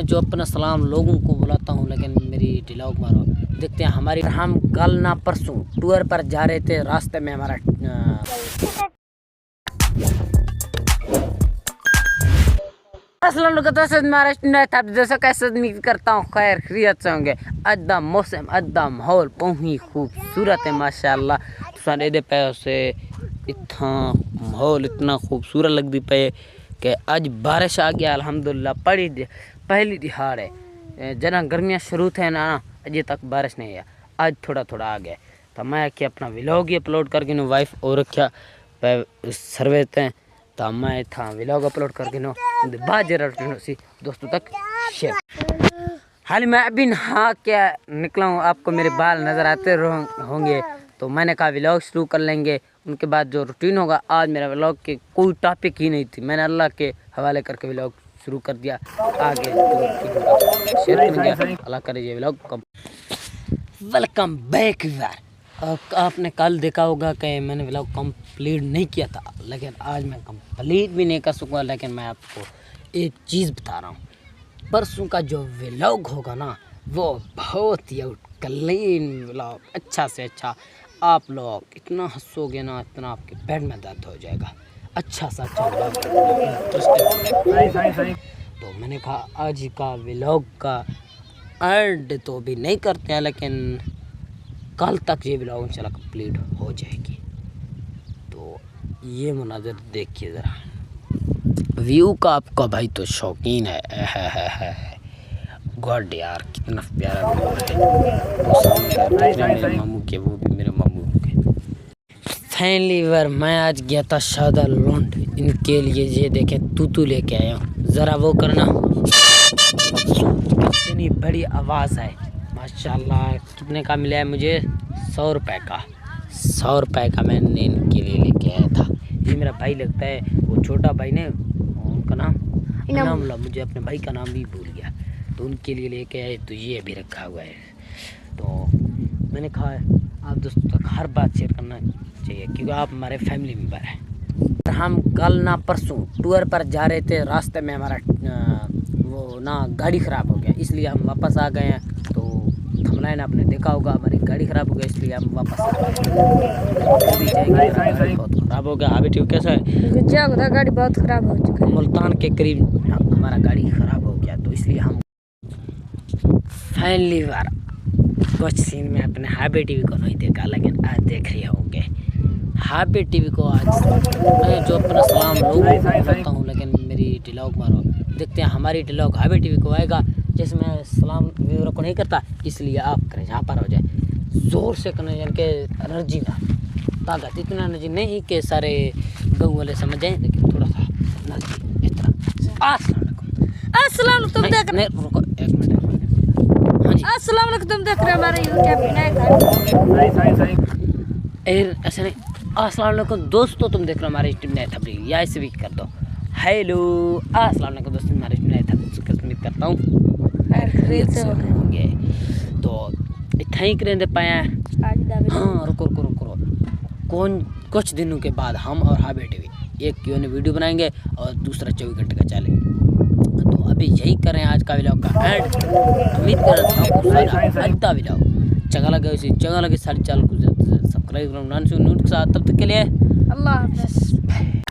मैं जो अपना सलाम लोगों को बुलाता हूँ, लेकिन मेरी डिलॉग मारो। देखते हैं हमारी, हम कल ना परसों टूर पर जा रहे थे, रास्ते में हमारा जैसा कैसे उम्मीद करता हूँ खैर खैरियत से होंगे। अद्दा मौसम अद्दा माहौल बहुत खूबसूरत है माशाल्लाह। सारे दे पे से इतना माहौल इतना खूबसूरत लगती पे कि आज बारिश आ गया अल्हम्दुलिल्लाह। पहली दिहाड़ है जना गर्मियाँ शुरू थे ना, अजय तक बारिश नहीं है, आज थोड़ा थोड़ा आ गया। तो मैं कि अपना व्लॉग ही अपलोड करके नो वाइफ और रखा सर्वे थे, तो मैं था व्लॉग अपलोड करके नो बाजर सी दोस्तों तक शेयर। हाल मैं अभी नहा के निकला हूँ, आपको मेरे बाल नज़र आते होंगे, तो मैंने कहा व्लॉग शुरू कर लेंगे। उनके बाद जो रूटीन होगा, आज मेरा व्लॉग के कोई टॉपिक ही नहीं थी, मैंने अल्लाह के हवाले करके व्लॉग शुरू कर दिया। आगे शेयर करेंगे, अल्लाह करे ये व्लॉग। वेलकम बैक यार। आपने कल देखा होगा कि मैंने व्लॉग कंप्लीट नहीं किया था, लेकिन आज मैं कंप्लीट भी नहीं कर सकूँगा। लेकिन मैं आपको एक चीज़ बता रहा हूँ, परसों का जो व्लॉग होगा ना, वो बहुत ही क्लीन व्लॉग, अच्छा से अच्छा। आप लोग इतना हंसोगे ना, इतना आपके पेट में दर्द हो जाएगा। अच्छा सा अच्छा व्लॉग, तो मैंने कहा आज का व्लॉग का एंड तो भी नहीं करते हैं, लेकिन कल तक ये व्लॉग इंशाल्लाह कंप्लीट हो जाएगी। तो ये मुनाज़र देखिए ज़रा, व्यू का आपका भाई तो शौकीन है। गॉड यार कितना प्यारा व्यू है। वो सामने मेरे मामू के, वो भी मेरे मामू के। फाइनली वर मैं आज गया था शादा लॉन्ड, इनके लिए ये देखे तूतू लेके आया हूँ। ज़रा वो करना, इतनी बड़ी आवाज़ है माशाल्लाह। कितने का मिला है मुझे? 100 रुपये का। 100 रुपये का मैंने इनके लिए लेके आया था। ये मेरा भाई लगता है, वो छोटा भाई ने, उनका नाम इनामुल्लाह, मुझे अपने भाई का नाम भी भूल गया, तो उनके लिए लेके आए। तो ये अभी रखा हुआ है। तो मैंने कहा आप दोस्तों तक हर बात शेयर करना चाहिए, क्योंकि आप हमारे फैमिली मेम्बर हैं। हम कल ना परसों टूर पर जा रहे थे, रास्ते में हमारा वो ना गाड़ी ख़राब हो गया, इसलिए हम वापस आ गए हैं। तो थंबनेल ने आपने देखा होगा, हमारी गाड़ी ख़राब हो गई, इसलिए हम वापस आ गए। बहुत ख़राब हो गया। अभी ठीक कैसा है? गाड़ी बहुत ख़राब हो चुका है। मुल्तान के करीब हमारा गाड़ी ख़राब हो गया, तो इसलिए हम फाइनली बार कुछ सीन में अपने हाबी टीवी को नहीं देखा, लेकिन आज देख रहे होंगे हाबी टीवी को। आज मैं जो अपना सलाम लोगों को करता हूँ, लेकिन मेरी डिलॉग मारो। देखते हैं हमारी डिलॉग हाबी टीवी को आएगा। जैसे मैं सलाम व्यूअर को नहीं करता, इसलिए आप करें, जहाँ पर हो जाए ज़ोर से करना, यानी कि एनर्जी ना, ताकत इतना एनर्जी नहीं कि सारे गाँव वाले समझ जाएँ, लेकिन थोड़ा सा एनर्जी इस तरह। अस्सलाम वालेकुम, तुम देख रहे, रुको एक मिनट। हाँ जी, अस्सलाम वालेकुम, तुम देख रहे हो हमारे यूट्यूब चैनल। ऐसे नहीं, अस्सलाम वालेकुम दोस्तों, तुम देख रहे हो हमारे यूट्यूब नए थबरी, या ऐसे भी कर दो हेलो। अस्सलाम वालेकुम दोस्तों, हमारे यूट्यूब नए थबरी उम्मीद करता हूँ होंगे। तो इतना ही करें दे पाए। हाँ रुको रुको रुको रुको, कुछ दिनों के बाद हम और हाबी टीवी एक क्यों वीडियो बनाएंगे और दूसरा 24 घंटे का चलेगा। तो अभी यही करें आज का व्लॉग का एंड। उम्मीद कर रहा था व्लॉग चंगा लगे, उसी चंगा लगे सारे चैनल को सब्सक्राइब करना के साथ। तब तक के लिए अल्लाह हाफ़िज़।